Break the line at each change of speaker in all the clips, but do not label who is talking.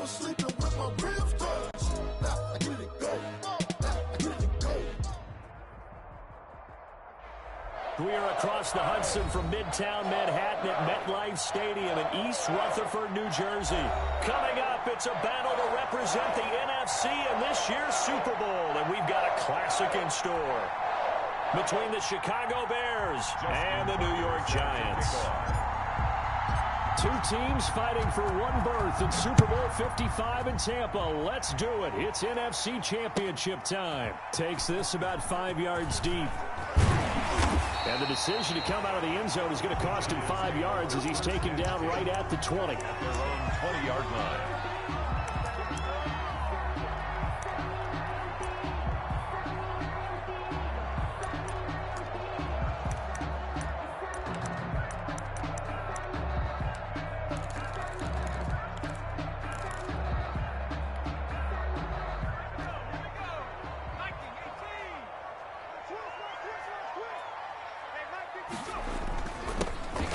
was sleeping with my ribs touched. Now I get it go. Now I get it go.
We are across the Hudson from Midtown Manhattan at MetLife Stadium in East Rutherford, New Jersey. Coming up, it's a battle to represent the NFC in this year's Super Bowl, and we've got a classic in store between the Chicago Bears and the New York Giants. Two teams fighting for one berth in Super Bowl 55 in Tampa. Let's do it. It's NFC Championship time. Takes this about 5 yards deep. And the decision to come out of the end zone is going to cost him 5 yards as he's taken down right at the 20.
At their own 20-yard line.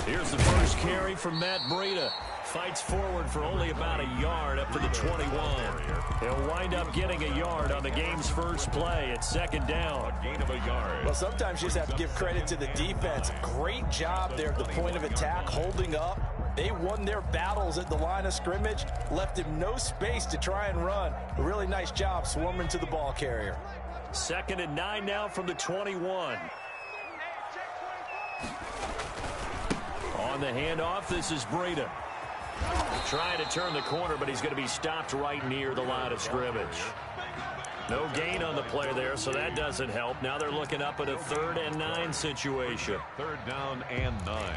Here's the first carry from Matt Breida. Fights forward for only about a yard up to the 21. He'll wind up getting a yard on the game's first play. It's second down.
A gain of a yard.
Well, sometimes you just have to give credit to the defense. Great job there at the point of attack, holding up. They won their battles at the line of scrimmage, left him no space to try and run. A really nice job swarming to the ball carrier.
2nd and 9 now from the 21. On the handoff, this is Breida. Trying to turn the corner, but he's going to be stopped right near the line of scrimmage. No gain on the play there, so that doesn't help. Now they're looking up at a 3rd and 9 situation.
3rd down and 9.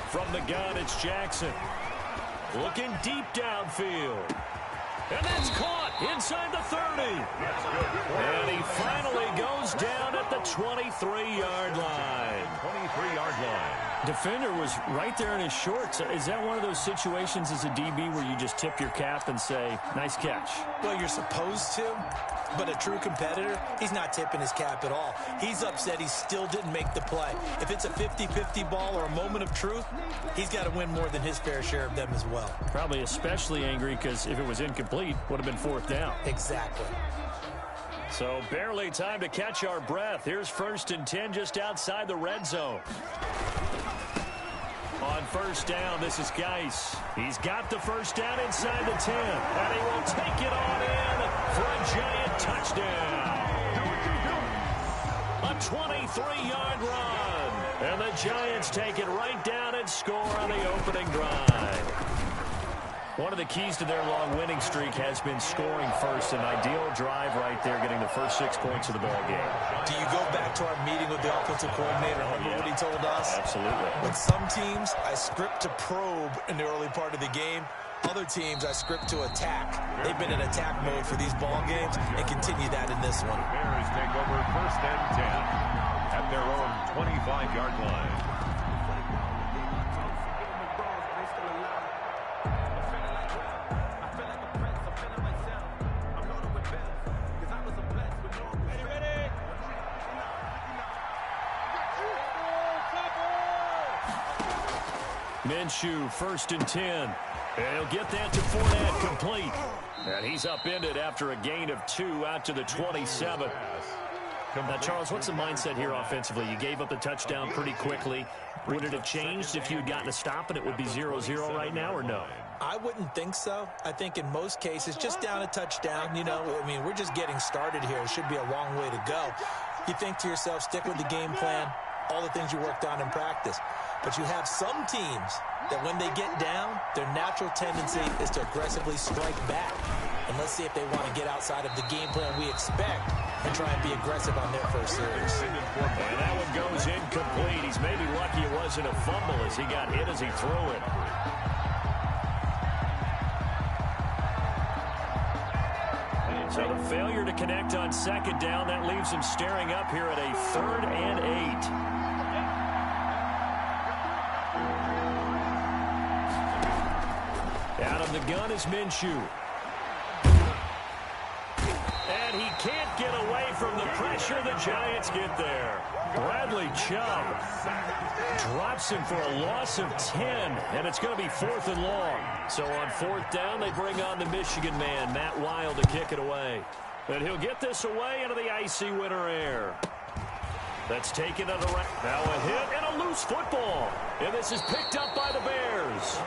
From the gun, it's Jackson. Looking deep downfield. And that's caught inside the 30. And he finally goes down at the 23-yard line.
23-yard line.
Defender was right there in his shorts. Is that one of those situations as a DB where you just tip your cap and say, nice catch?
Well, you're supposed to, but a true competitor, he's not tipping his cap at all. He's upset he still didn't make the play. If it's a 50-50 ball or a moment of truth, he's got to win more than his fair share of them as well.
Probably especially angry because if it was incomplete, would have been 4th down.
Exactly.
So barely time to catch our breath. Here's 1st and 10 just outside the red zone. On 1st down, this is Geis. He's got the 1st down inside the 10. And he will take it on in for a giant touchdown. A 23-yard run. And the Giants take it right down and score on the opening drive. One of the keys to their long winning streak has been scoring first. An ideal drive right there, getting the first 6 points of the ball game.
Do you go back to our meeting with the offensive coordinator? Remember what he told us?
Absolutely.
With some teams, I script to probe in the early part of the game. Other teams, I script to attack. They've been in attack mode for these ball games and continue that in this one.
The Bears take over 1st and 10 at their own 25-yard line.
Minshew, 1st and 10. And he'll get that to Fournette, complete. And he's upended after a gain of 2 out to the 27. Now, Charles, what's the mindset here offensively? You gave up the touchdown pretty quickly. Would it have changed if you had gotten a stop and it would be 0-0 right now, or no?
I wouldn't think so. I think in most cases, just down a touchdown, you know, I mean, we're just getting started here. It should be a long way to go. You think to yourself, stick with the game plan, all the things you worked on in practice. But you have some teams that when they get down, their natural tendency is to aggressively strike back. And let's see if they want to get outside of the game plan we expect and try and be aggressive on their first series.
And that one goes incomplete. He's maybe lucky it wasn't a fumble as he got hit as he threw it. So the failure to connect on second down, that leaves him staring up here at a 3rd and 8. Out of the gun is Minshew. And he can't get away from the pressure. The Giants get there. Bradley Chubb drops him for a loss of 10, and it's going to be 4th and long. So on 4th down, they bring on the Michigan man, Matt Wild, to kick it away. And he'll get this away into the icy winter air. That's taken at around. Now a hit and a loose football. And this is picked up by the Bears.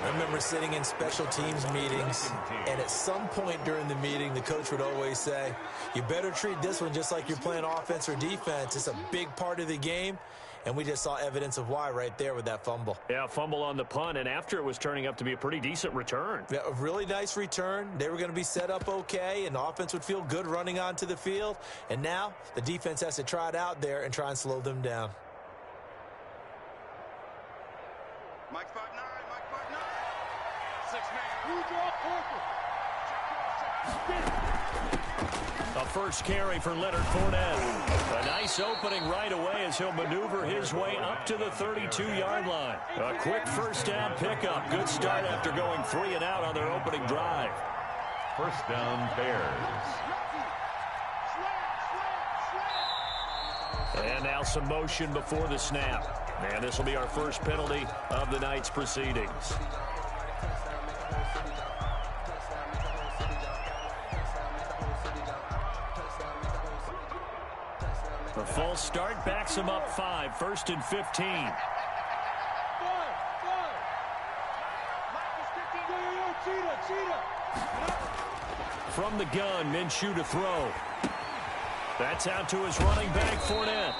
I remember sitting in special teams meetings, and at some point during the meeting, the coach would always say, you better treat this one just like you're playing offense or defense. It's a big part of the game. And we just saw evidence of why right there with that fumble.
Yeah, fumble on the punt, and after it was turning up to be a pretty decent return.
Yeah, a really nice return. They were going to be set up okay, and the offense would feel good running onto the field. And now the defense has to try it out there and try and slow them down.
Mike 5'9", Mike 5'9". 6-man. You draw
A first carry for Leonard Fournette. A nice opening right away as he'll maneuver his way up to the 32-yard line. A quick first down pickup. Good start after going 3 and out on their opening drive.
First down, Bears.
And now some motion before the snap. And this will be our first penalty of the night's proceedings. The false start backs him up 5, 1st and 15. From the gun, Minshew to throw. That's out to his running back, Fournette.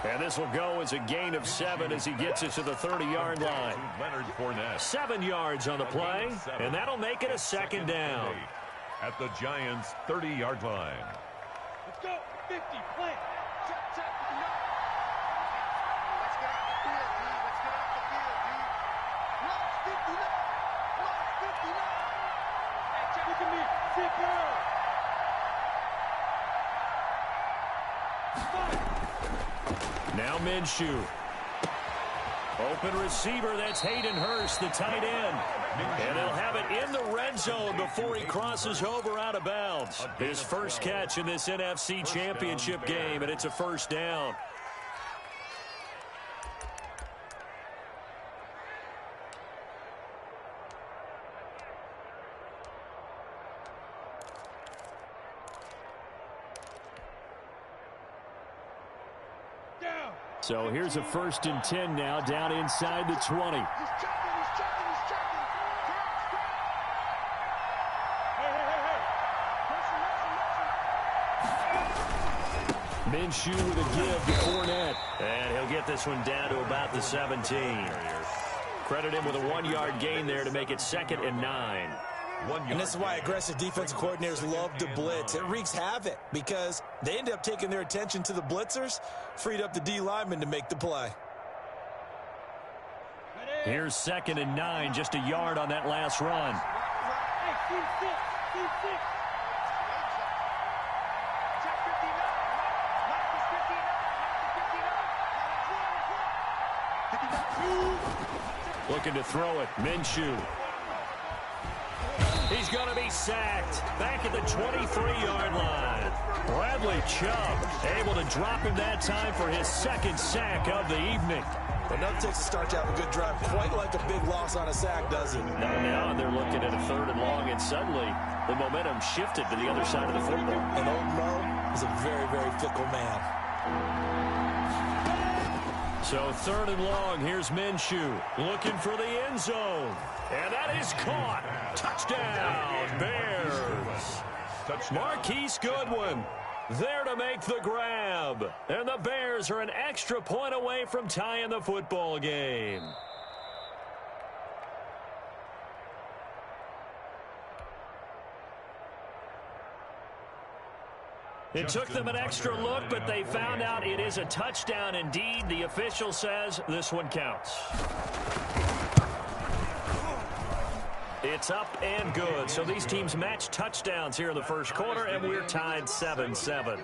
And this will go as a gain of 7 as he gets it to the 30-yard line.
Leonard Fournette.
7 yards on the play, and that'll make it a 2nd down.
At the Giants' 30-yard line.
Let's go. 50, plant. Check, check. Let's get off the field, D. Let's get off the field, D. Lost 59. Hey, check. Look at me. Sit down.
Now Minshew. Open receiver, that's Hayden Hurst, the tight end. And he'll have it in the red zone before he crosses over out of bounds. His first catch in this NFC Championship game, and it's a first down. So here's a 1st and 10 now, down inside the 20.
He's checking. Hey.
Minshew with a give to Fournette. And he'll get this one down to about the 17. Credit him with a 1-yard gain there to make it 2nd and 9.
And this is why aggressive defensive coordinators love to blitz. It wreaks havoc because they end up taking their attention to the blitzers, freed up the D lineman to make the play.
Here's 2nd and 9, just a yard on that last run. Looking to throw it, Minshew. He's going to be sacked back at the 23-yard line. Bradley Chubb able to drop him that time for his 2nd sack of the evening.
Enough takes to start to have a good drive, quite like a big loss on a sack, does it?
Now they're looking at a 3rd and long, and suddenly the momentum shifted to the other side of the football.
And old Mo is a very, very fickle man.
So 3rd and long, here's Minshew looking for the end zone. And that is caught. Touchdown, Bears. Marquise Goodwin there to make the grab. And the Bears are an extra point away from tying the football game. It took them an extra look, but they found out it is a touchdown indeed. The official says this one counts. It's up and good. So these teams match touchdowns here in the first quarter, and we're tied 7-7.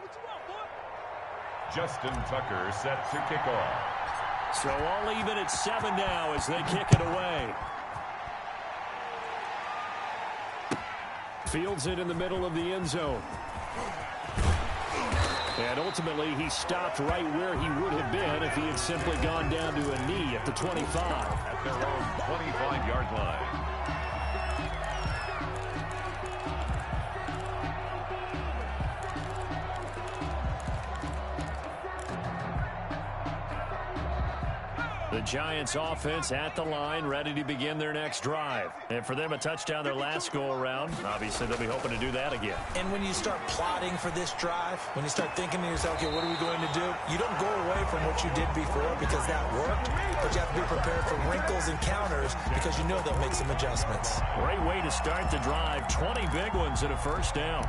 Justin Tucker set to kick off.
So all even at 7 now as they kick it away. Fields it in the middle of the end zone. And ultimately, he stopped right where he would have been if he had simply gone down to a knee at the 25.
At their own 25-yard line.
The Giants offense at the line, ready to begin their next drive. And for them, a touchdown their last go-around. Obviously, they'll be hoping to do that again.
And when you start plotting for this drive, when you start thinking to yourself, okay, what are we going to do? You don't go away from what you did before because that worked, but you have to be prepared for wrinkles and counters because you know they'll make some adjustments.
Great way to start the drive. 20 big ones and a first down.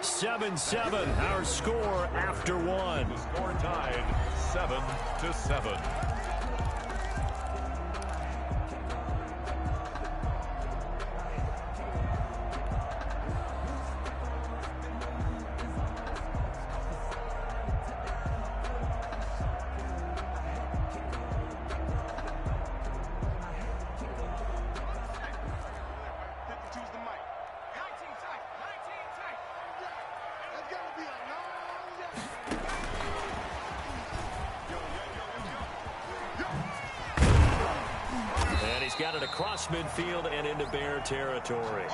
7-7, our score after one.
The score tied 7-7.
Got it across midfield and into Bear territory.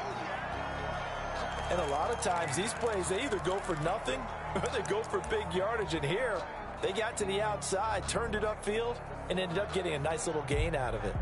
And a lot of times these plays, they either go for nothing or they go for big yardage. And here, they got to the outside, turned it upfield, and ended up getting a nice little gain out of it.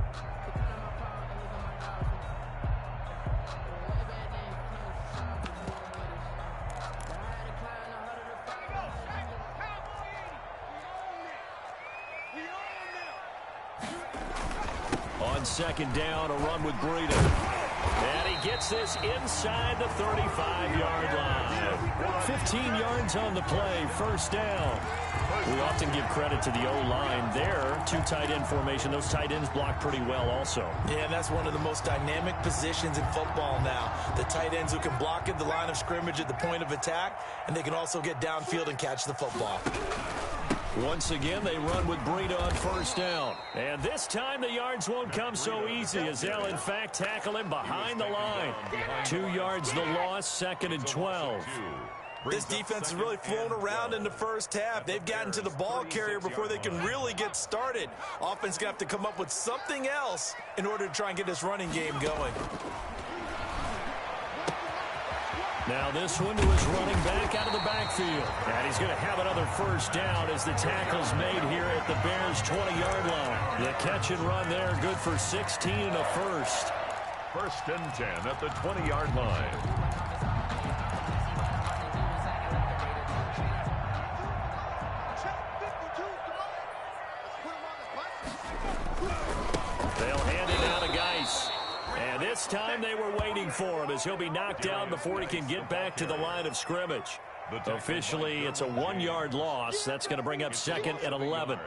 Second down, a run with Breida. And he gets this inside the 35-yard line. 15 yards on the play, first down. We often give credit to the O-line there. Two tight end formation. Those tight ends block pretty well also.
Yeah, and that's one of the most dynamic positions in football now. The tight ends who can block at the line of scrimmage at the point of attack, and they can also get downfield and catch the football.
Once again, they run with Breida on first down. And this time, the yards won't come so easy as they'll, in fact, tackle him behind the line. 2 yards the loss, second and 12.
This defense has really flown around in the first half. They've gotten to the ball carrier before they can really get started. Offense going to have to come up with something else in order to try and get this running game going.
Now this one to his running back out of the backfield. And he's going to have another first down as the tackle's made here at the Bears' 20-yard line. The catch and run there, good for 16 and a first.
First and 10 at the 20-yard line.
They'll hand it out to Geis. And this time they were waiting for him as he'll be knocked down before he can get back to the line of scrimmage. Officially, it's a 1-yard loss. That's going to bring up second and 11.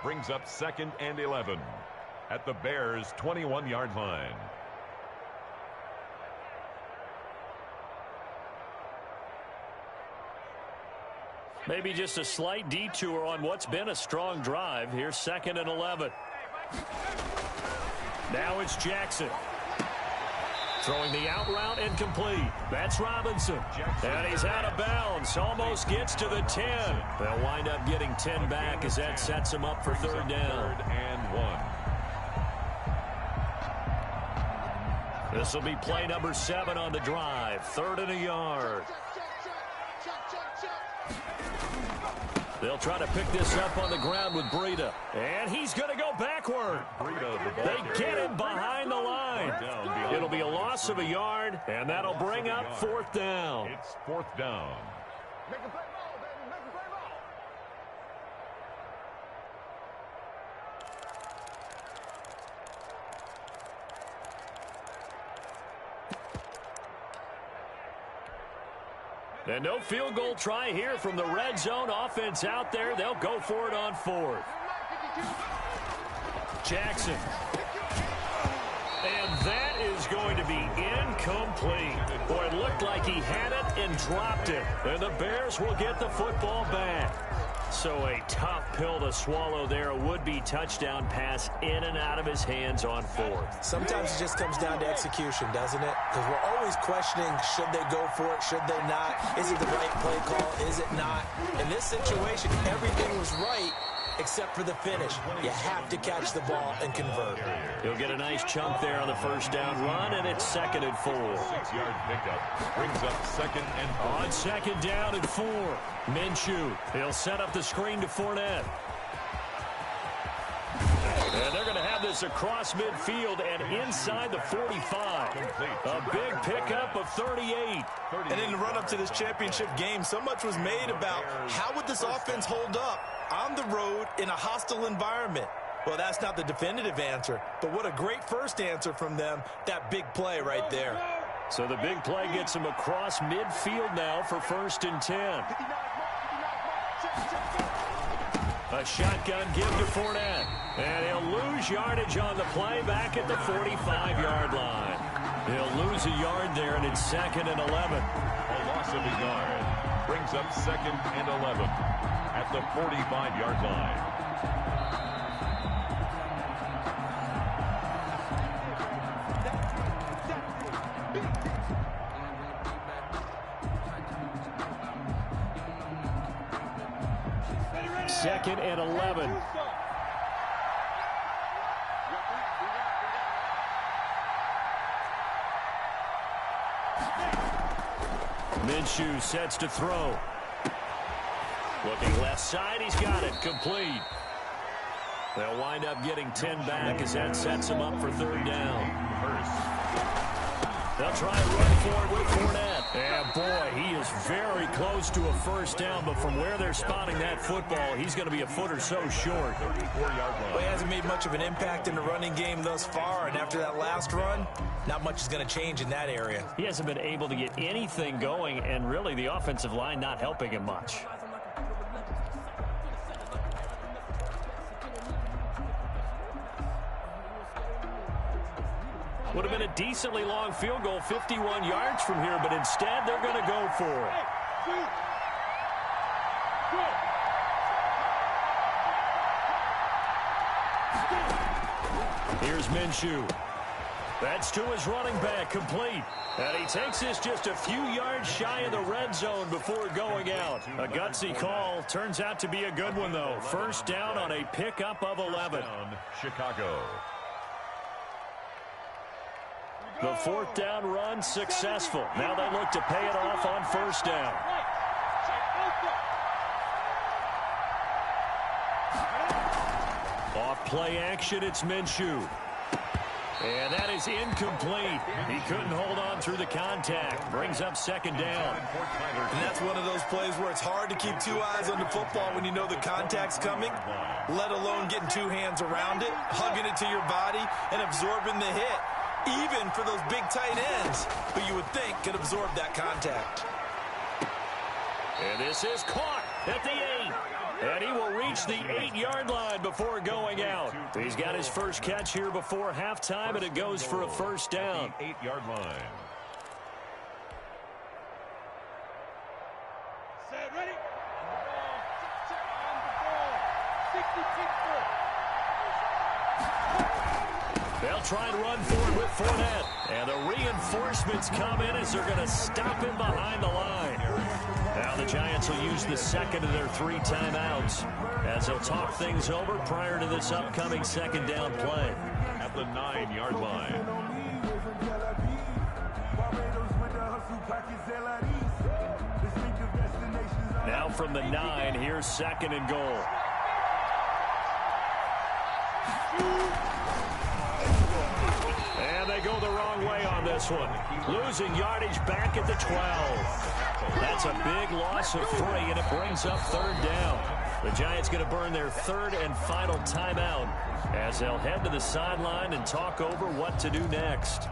Brings up second and 11 at the Bears' 21-yard line.
Maybe just a slight detour on what's been a strong drive. Here's second and 11. Now it's Jackson. Throwing the out route incomplete. That's Robinson. And he's out of bounds. Almost gets to the 10. They'll wind up getting 10 back as that sets him up for third down.
Third and 1.
This will be play number 7 on the drive. Third and a yard. They'll try to pick this up on the ground with Breida. And he's going to go backward. They get him behind the line. It'll be a loss of a yard, and that'll bring up fourth down.
It's fourth down.
And no field goal try here from the red zone offense out there. They'll go for it on 4th. Jackson. And that is going to be incomplete. Boy, it looked like he had it and dropped it. And the Bears will get the football back. So a tough pill to swallow there. A would-be touchdown pass in and out of his hands on 4th.
Sometimes it just comes down to execution, doesn't it? Because we're always questioning, should they go for it, should they not? Is it the right play call, is it not? In this situation, everything was right except for the finish. You have to catch the ball and convert.
He'll get a nice chunk there on the first down run, and it's 2nd and 4.
6-yard pickup brings up 2nd and 4.
On 2nd down and 4, Minshew. He'll set up the screen to Fournette. And they're going to have this across midfield and inside the 45. A big pickup of 38.
And in the run-up to this championship game, so much was made about how would this offense hold up on the road in a hostile environment. Well, that's not the definitive answer, but what a great first answer from them, that big play right there.
So the big play gets him across midfield now for 1st and 10. A shotgun give to Fournette. And he'll lose yardage on the play back at the 45-yard line. He'll lose a yard there, and it's 2nd and 11.
A loss of a yard brings up 2nd and 11 at the 45-yard line.
Second and 11. Minshew sets to throw. Looking left side, he's got it. Complete. They'll wind up getting 10 back as that sets him up for 3rd down. They'll try and run forward with Fournette. And boy, he is very close to a 1st down, but from where they're spotting that football, he's going to be a foot or so short.
Well, he hasn't made much of an impact in the running game thus far, and after that last run, not much is going to change in that area.
He hasn't been able to get anything going, and really the offensive line not helping him much. Would have been a decently long field goal, 51 yards from here, but instead they're going to go for it. Here's Minshew. That's to his running back, complete. And he takes this just a few yards shy of the red zone before going out. A gutsy call. Turns out to be a good one, though. 1st down on a pickup of 11.
Chicago.
The 4th down run successful. Now they look to pay it off on 1st down. Off play action, it's Minshew. And that is incomplete. He couldn't hold on through the contact. Brings up 2nd down.
And that's one of those plays where it's hard to keep 2 eyes on the football when you know the contact's coming, let alone getting 2 hands around it, hugging it to your body, and absorbing the hit. Even for those big tight ends, who you would think could absorb that contact.
And this is caught at the 8. And he will reach the 8-yard line before going out. He's got his first catch here before halftime, and it goes for a 1st down.
8-yard line.
Set, ready? On the ball. 66.
They'll try and run forward with Fournette. And the reinforcements come in as they're going to stop him behind the line. Now the Giants will use the 2nd of their 3 timeouts as they'll talk things over prior to this upcoming 2nd down play.
At the 9-yard line.
Now from the 9, here's 2nd and goal. And they go the wrong way on this one. Losing yardage back at the 12. That's a big loss of 3, and it brings up 3rd down. The Giants going to burn their 3rd and final timeout as they'll head to the sideline and talk over what to do next.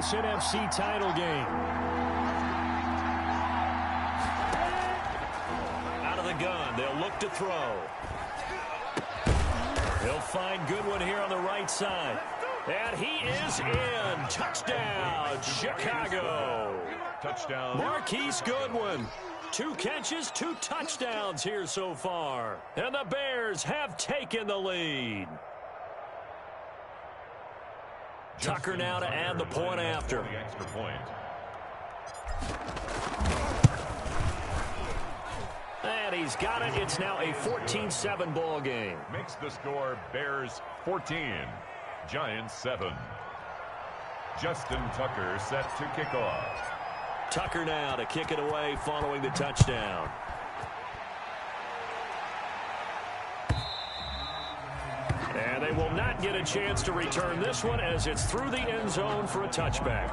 this NFC title game. Out of the gun, they'll look to throw. He'll find Goodwin here on the right side. And he is in. Touchdown, Chicago.
Touchdown.
Marquise Goodwin. 2 catches, 2 touchdowns here so far. And the Bears have taken the lead. Tucker now to add the point after.
The extra point.
And he's got it. It's now a 14-7 ball game.
Makes the score Bears 14, Giants 7. Justin Tucker set to kick off.
Tucker now to kick it away following the touchdown. And they will not get a chance to return this one as it's through the end zone for a touchback.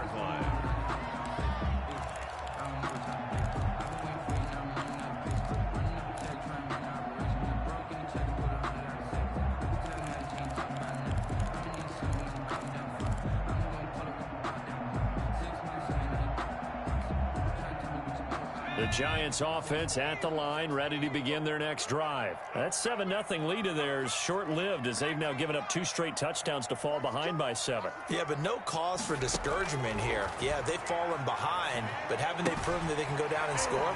The Giants offense at the line, ready to begin their next drive. That 7-0 lead of theirs short-lived as they've now given up 2 straight touchdowns to fall behind by 7.
Yeah, but no cause for discouragement here. Yeah, they've fallen behind, but haven't they proven that they can go down and score?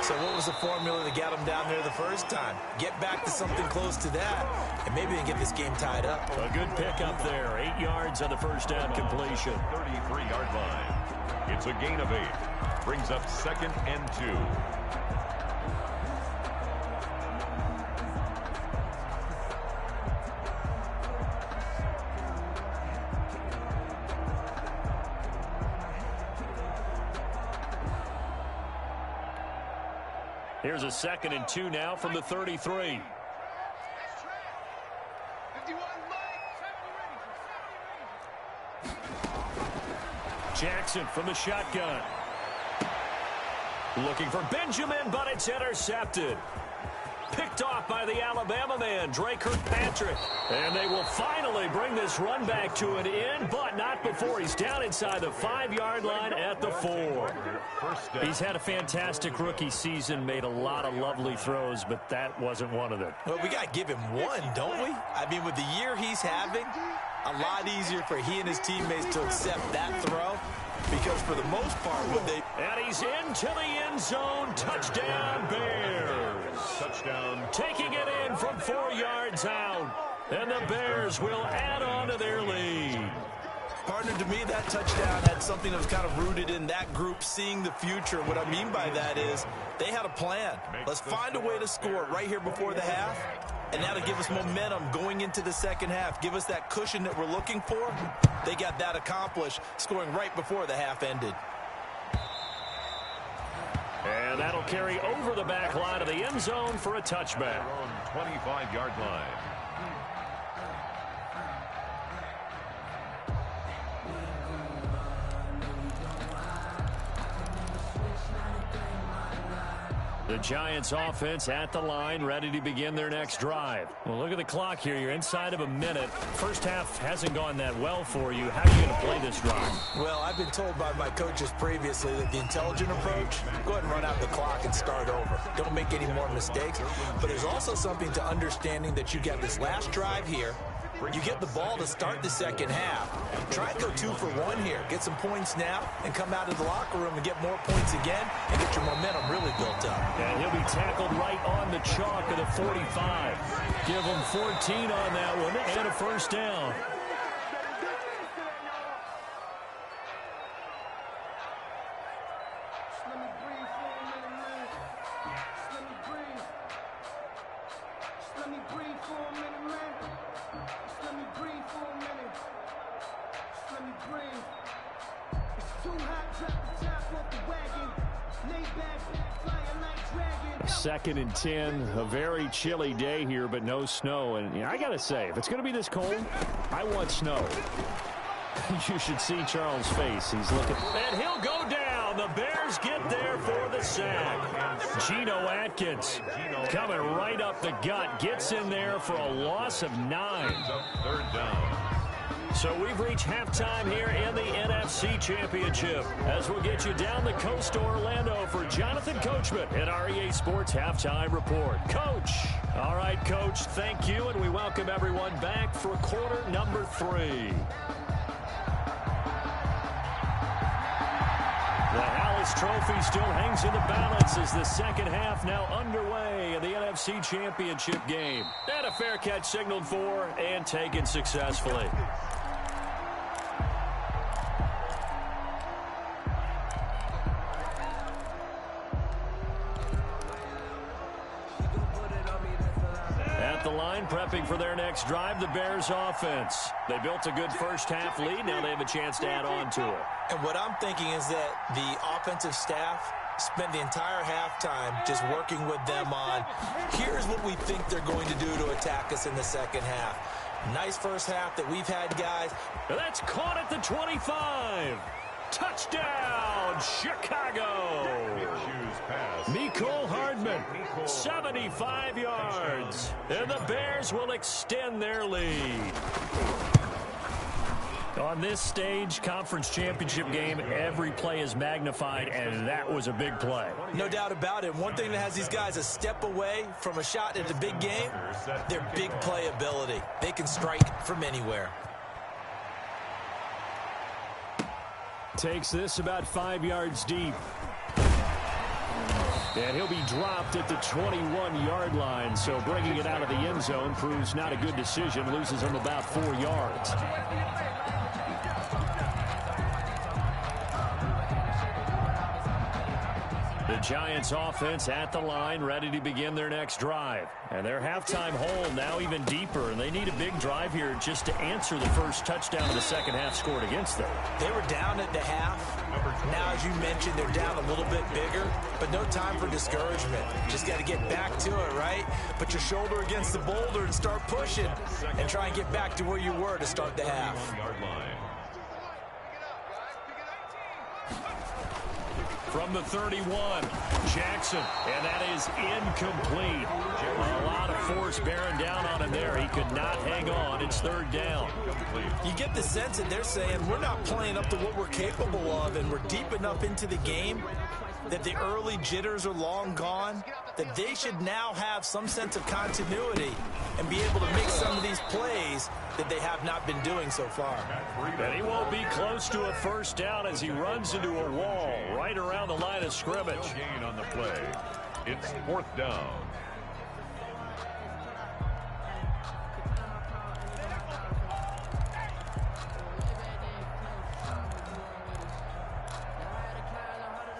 So what was the formula that got them down there the first time? Get back to something close to that, and maybe they can get this game tied up.
A good pickup there. 8 yards on the first down completion.
33-yard line. It's a gain of 8. Brings up 2nd and 2.
Here's a 2nd and 2 now from the 33. Jackson from the shotgun. Looking for Benjamin, but it's intercepted. Picked off by the Alabama man, Dre Kirkpatrick. And they will finally bring this run back to an end, but not before he's down inside the 5-yard line at the 4. He's had a fantastic rookie season, made a lot of lovely throws, but that wasn't one of them.
Well, we got to give him one, don't we? I mean, with the year he's having, a lot easier for he and his teammates to accept that throw. Because for the most part, what they...
And he's into the end zone. Touchdown, Bears.
Touchdown.
Taking it in from 4 yards out. And the Bears will add on to their lead.
Partner, to me, that touchdown had something that was kind of rooted in that group seeing the future. What I mean by that is they had a plan. Let's find a way to score right here before the half. And that'll give us momentum going into the second half. Give us that cushion that we're looking for. They got that accomplished, scoring right before the half ended.
And that'll carry over the back line of the end zone for a touchback.
25-yard line.
The Giants offense at the line, ready to begin their next drive. Well, look at the clock here. You're inside of a minute. First half hasn't gone that well for you. How are you going to play this drive?
Well, I've been told by my coaches previously that the intelligent approach, go ahead and run out the clock and start over. Don't make any more mistakes. But there's also something to understanding that you got this last drive here. You get the ball to start the second half. Try and go 2 for 1 here. Get some points now and come out of the locker room and get more points again and get your momentum really built up.
And he'll be tackled right on the chalk of the 45. Give him 14 on that one and a first down. Second and 10, a very chilly day here, but no snow. And I got to say, if it's going to be this cold, I want snow. You should see Charles' face. He's looking. And he'll go down. The Bears get there for the sack. Geno Atkins coming right up the gut. Gets in there for a loss of 9.
Third down.
So we've reached halftime here in the NFC Championship as we'll get you down the coast to Orlando for Jonathan Coachman at our EA Sports Halftime Report. Coach. All right, Coach, thank you, and we welcome everyone back for quarter number 3. The Hallis Trophy still hangs in the balance as the second half now underway in the NFC Championship game. And a fair catch signaled for and taken successfully. At the line, prepping for their next drive, the Bears offense. They built a good first half lead. Now they have a chance to add on to it.
And what I'm thinking is that the offensive staff spent the entire halftime just working with them on, here's what we think they're going to do to attack us in the second half. Nice first half that we've had, guys.
That's caught at the 25. Touchdown, Chicago. Mecole Hardman, 75 yards. And the Bears will extend their lead. On this stage, conference championship game, every play is magnified, and that was a big play.
No doubt about it. One thing that has these guys a step away from a shot in the big game, their big play ability. They can strike from anywhere.
Takes this about 5 yards deep. And he'll be dropped at the 21-yard line, so bringing it out of the end zone proves not a good decision, loses him about 4 yards. The Giants offense at the line, ready to begin their next drive. And their halftime hole now even deeper, and they need a big drive here just to answer the first touchdown of the second half scored against them.
They were down at the half. Now, as you mentioned, they're down a little bit bigger, but no time for discouragement. Just got to get back to it, right? Put your shoulder against the boulder and start pushing and try and get back to where you were to start the half.
From the 31, Jackson, and that is incomplete. A lot of force bearing down on him there. He could not hang on. It's third down.
You get the sense that they're saying we're not playing up to what we're capable of, and we're deep enough into the game that the early jitters are long gone, that they should now have some sense of continuity and be able to make some of these plays that they have not been doing so far.
And he won't be close to a first down as he runs into a wall right around the line of scrimmage.
Gain on the play. It's fourth down.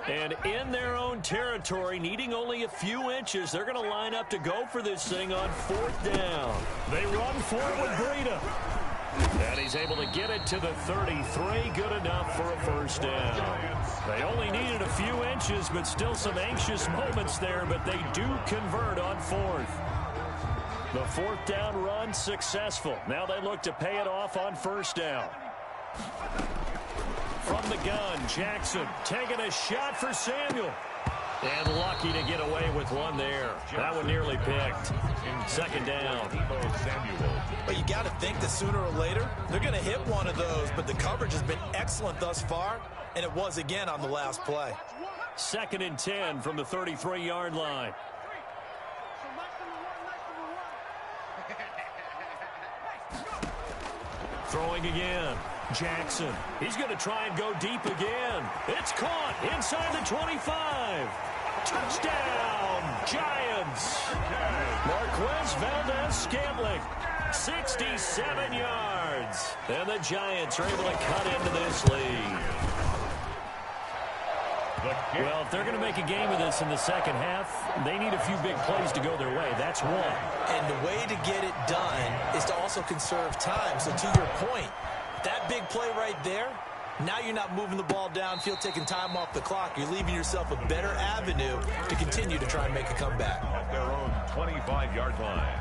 And in their own territory, needing only a few inches, they're going to line up to go for this thing on fourth down. They run for it with Breida. And he's able to get it to the 33. Good enough for a first down. They only needed a few inches, but still some anxious moments there, but they do convert on fourth. The fourth down run successful. Now they look to pay it off on first down. From the gun, Jackson taking a shot for Samuel. And lucky to get away with one there. That one nearly picked. Second down.
But you got to think that sooner or later, they're going to hit one of those. But the coverage has been excellent thus far, and it was again on the last play.
Second and 10 from the 33-yard line. Throwing again. Jackson. He's going to try and go deep again. It's caught inside the 25. Touchdown, Giants. Marquez Valdez-Scantling, 67 yards. And the Giants are able to cut into this lead. Well, if they're going to make a game of this in the second half, they need a few big plays to go their way. That's one.
And the way to get it done is to also conserve time. So to your point, that big play right there, now you're not moving the ball downfield, taking time off the clock. You're leaving yourself a better avenue to continue to try and make a comeback.
At their own 25-yard line.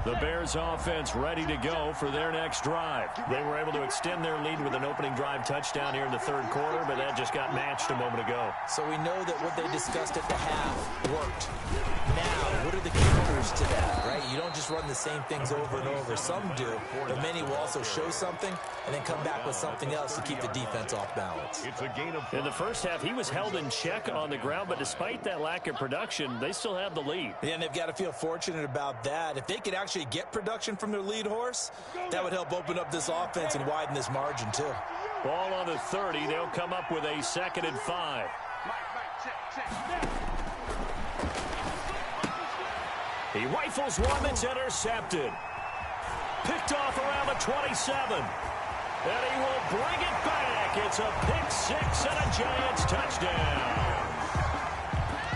The Bears offense ready to go for their next drive. They were able to extend their lead with an opening drive touchdown here in the third quarter, but that just got matched a moment ago.
So we know that what they discussed at the half worked. Now, what are the counters to that, right? You don't just run the same things over and over. Some do, but many will also show something and then come back with something else to keep the defense off balance.
It's a gain of...
In the first half, he was held in check on the ground, but despite that lack of production, they still have the lead.
Yeah, and they've got to feel fortunate about that. If they could actually get production from their lead horse, that would help open up this offense and widen this margin too.
Ball on the 30. They'll come up with a 2nd and 5. He rifles one that's intercepted. Picked off around the 27. And he will bring it back. It's a pick 6 and a Giants touchdown.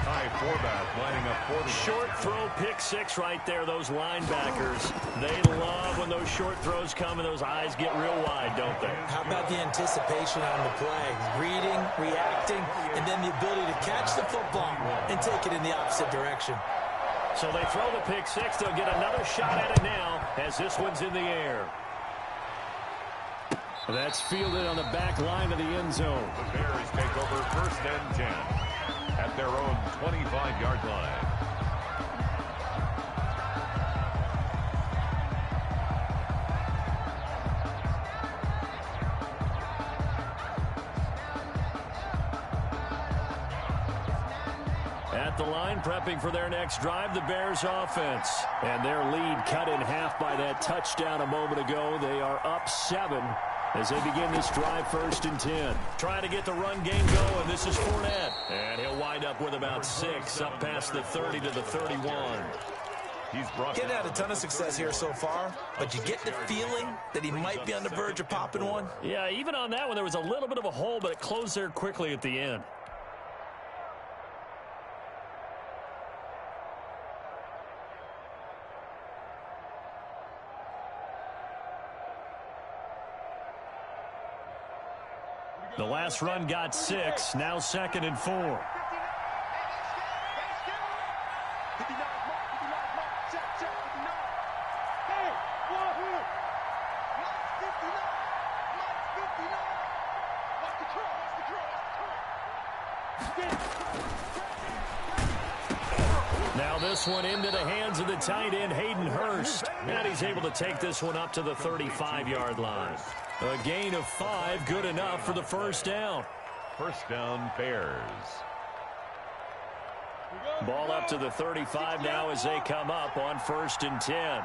High fullback lining up for the
short throw, pick 6 right there. Those linebackers, they love when those short throws come and those eyes get real wide, don't they?
How about the anticipation on the play? Reading, reacting, and then the ability to catch the football and take it in the opposite direction.
So they throw the pick 6. They'll get another shot at it now as this one's in the air. That's fielded on the back line of the end zone.
The Bears take over 1st and 10 at their own 25-yard line.
At the line, prepping for their next drive, the Bears offense. And their lead cut in half by that touchdown a moment ago. They are up 7 as they begin this drive 1st and 10. Trying to get the run game going. This is Fournette. And he'll wind up with about 6 up past the 30 to the 31.
He's brought
Getting had a ton of success here so far, but you get the feeling that he might be on the verge of popping one.
Yeah, even on that one, there was a little bit of a hole, but it closed there quickly at the end. The last run got 6, now 2nd and 4. Now this one into the hands of the tight end, Hayden Hurst. And he's able to take this one up to the 35-yard line. A gain of 5, good enough for the 1st down.
1st down, Bears.
Ball up to the 35 now as they come up on 1st and 10.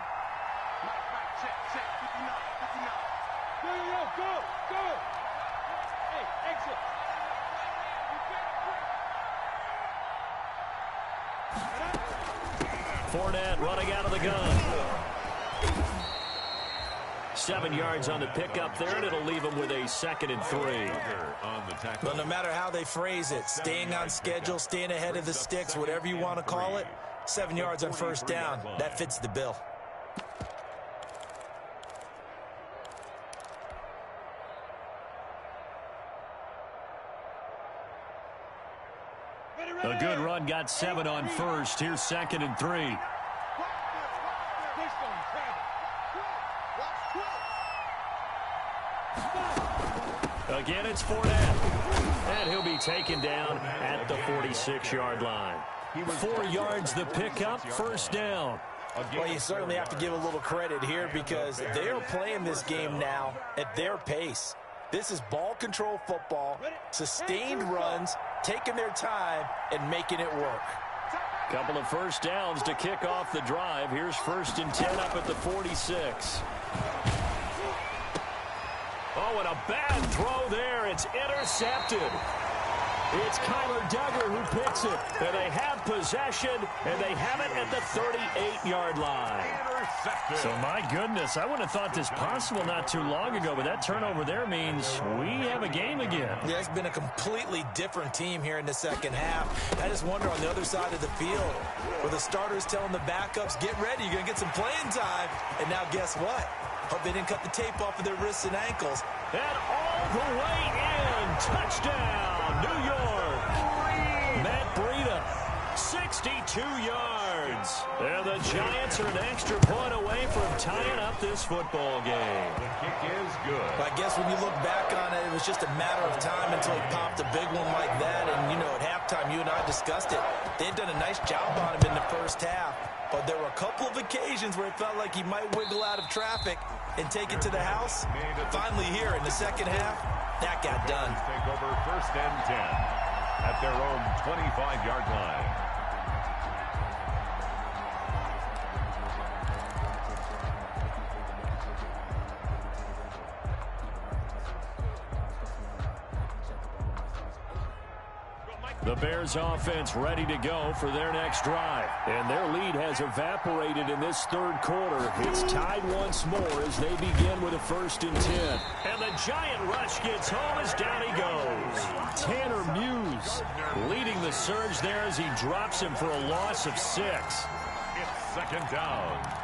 Fournette running out of the gun. 7 yards on the pickup there, and it'll leave him with a 2nd and 3.
Well, no matter how they phrase it, staying on schedule, staying ahead of the sticks, whatever you want to call it, 7 yards on 1st down, that fits the bill.
A good run got 7 on 1st. Here's 2nd and 3. Again, it's Fournette. And he'll be taken down at the 46-yard line. 4 yards the pickup, 1st down.
Well, you certainly have to give a little credit here because they are playing this game now at their pace. This is ball control football, sustained runs, taking their time, and making it work.
Couple of 1st downs to kick off the drive. Here's 1st and 10 up at the 46. Oh, and a bad throw there. It's intercepted. It's Kyler Duggar who picks it. And they have possession, and they have it at the 38-yard line. So, my goodness, I wouldn't have thought this possible not too long ago, but that turnover there means we have a game again.
Yeah, it's been a completely different team here in the 2nd half. I just wonder on the other side of the field, where the starters telling the backups, get ready, you're going to get some playing time. And now guess what? Hope they didn't cut the tape off of their wrists and ankles.
And all the way in. Touchdown, New York. Matt Breida. 62 yards. And the Giants are an extra point away from tying up this football game.
The kick is good.
I guess when you look back on it, it was just a matter of time until he popped a big one like that. And, you know, at halftime, you and I discussed it. They had done a nice job on him in the first half. But there were a couple of occasions where it felt like he might wiggle out of traffic and take it to the house. Finally here in the second half, that got done.
Take over 1st and 10 at their own 25-yard line.
The Bears offense ready to go for their next drive. And their lead has evaporated in this third quarter. It's tied once more as they begin with a 1st and 10. And the giant rush gets home as down he goes. Tanner Muse leading the surge there as he drops him for a loss of 6.
It's 2nd down.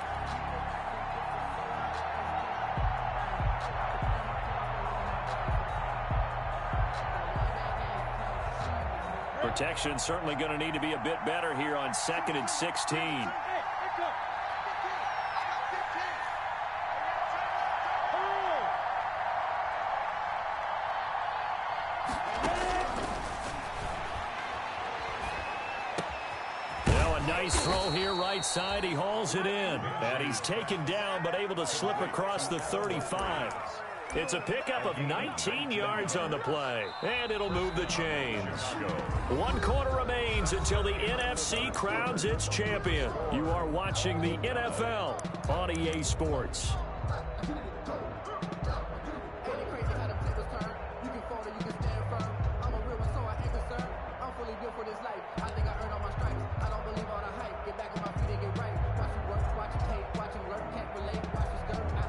Protection certainly going to need to be a bit better here on 2nd and 16. Now a nice throw here right side. He hauls it in. And he's taken down but able to slip across the 35. It's a pickup of 19 yards on the play, and it'll move the chains. 1 quarter remains until the NFC crowns its champion. You are watching the NFL on EA Sports.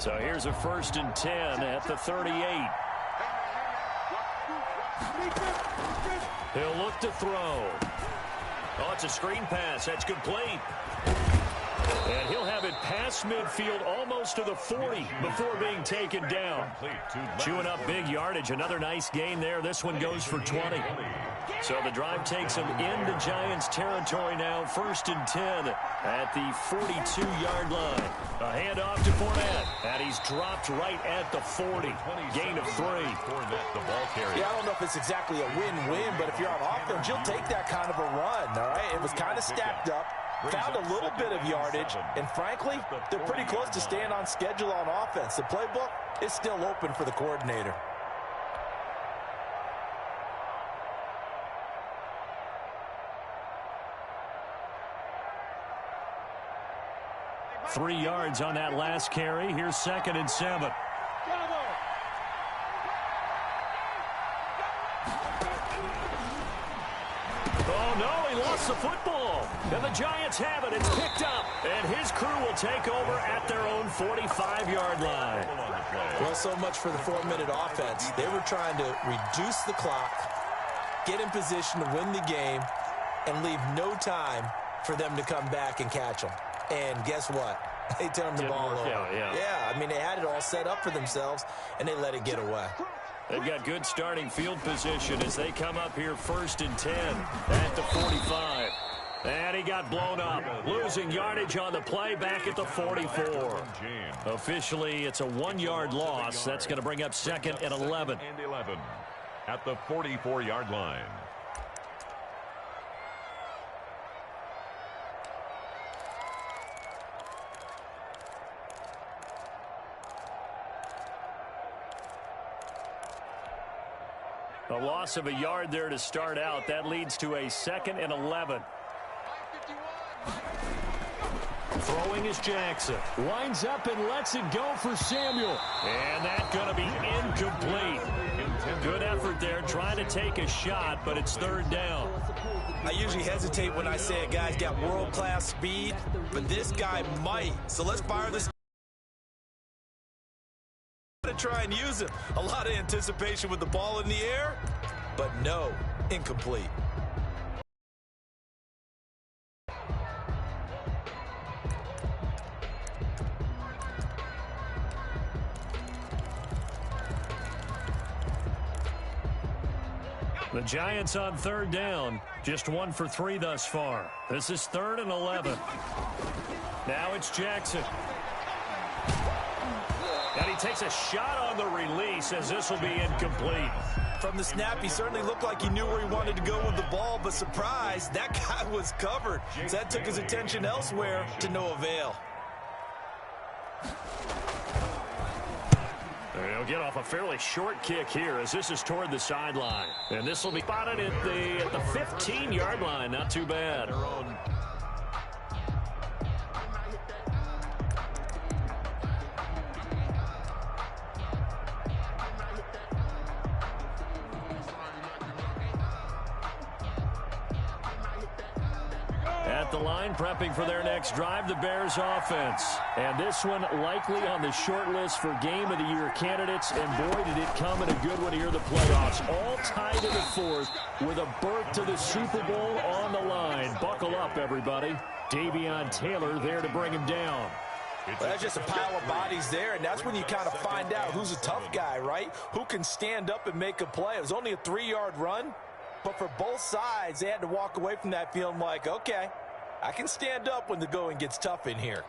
So here's a 1st and 10 at the 38. He'll look to throw. Oh, it's a screen pass. That's complete. And he'll have it past midfield almost to the 40 before being taken down. Chewing up big yardage. Another nice gain there. This one goes for 20. So the drive takes him into Giants territory now. 1st and 10 at the 42-yard line. A handoff to Fournette. And he's dropped right at the 40. Gain of 3.
Yeah, I don't know if it's exactly a win-win, but if you're on offense, you'll take that kind of a run, all right? It was kind of stacked up. Found a little bit of yardage, and frankly, they're pretty close to staying on schedule on offense. The playbook is still open for the coordinator.
Three yards on that last carry. Here's 2nd and 7. Oh, no, he lost the football. And the Giants have it. It's picked up. And his crew will take over at their own 45-yard line.
Well, so much for the 4-minute offense. They were trying to reduce the clock, get in position to win the game, and leave no time for them to come back and catch them. And guess what? They turned the ball over. Yeah, I mean, they had it all set up for themselves, and they let it get away.
They've got good starting field position as they come up here 1st and 10 at the 45. And he got blown up, losing yardage on the play back at the 44. Officially, it's a 1-yard loss. That's going to bring up 2nd and 11.
And 11 at the 44-yard line.
A loss of a yard there to start out. That leads to a 2nd and 11. Throwing is Jackson. Winds up and lets it go for Samuel. And that's going to be incomplete. Good effort there trying to take a shot, but it's 3rd down.
I usually hesitate when I say a guy's got world-class speed, but this guy might. So let's fire this. To try and use him. A lot of anticipation with the ball in the air, but no, incomplete.
The Giants on third down. Just 1 for 3 thus far. This is 3rd and 11. Now it's Jackson. And he takes a shot on the release as this will be incomplete.
From the snap, he certainly looked like he knew where he wanted to go with the ball, but surprise, that guy was covered. So that took his attention elsewhere to no avail.
He'll get off a fairly short kick here as this is toward the sideline. And this will be spotted at the 15-yard line. Not too bad. At the line, prepping for their next drive, the Bears offense. And this one likely on the short list for Game of the Year candidates. And boy, did it come in a good one here, the playoffs. All tied to the 4th with a berth to the Super Bowl on the line. Buckle up, everybody. Davion Taylor there to bring him down.
Well, that's just a pile of bodies there, and that's when you kind of find out who's a tough guy, right? Who can stand up and make a play. It was only a 3-yard run, but for both sides, they had to walk away from that feeling like, okay, I can stand up when the going gets tough in here.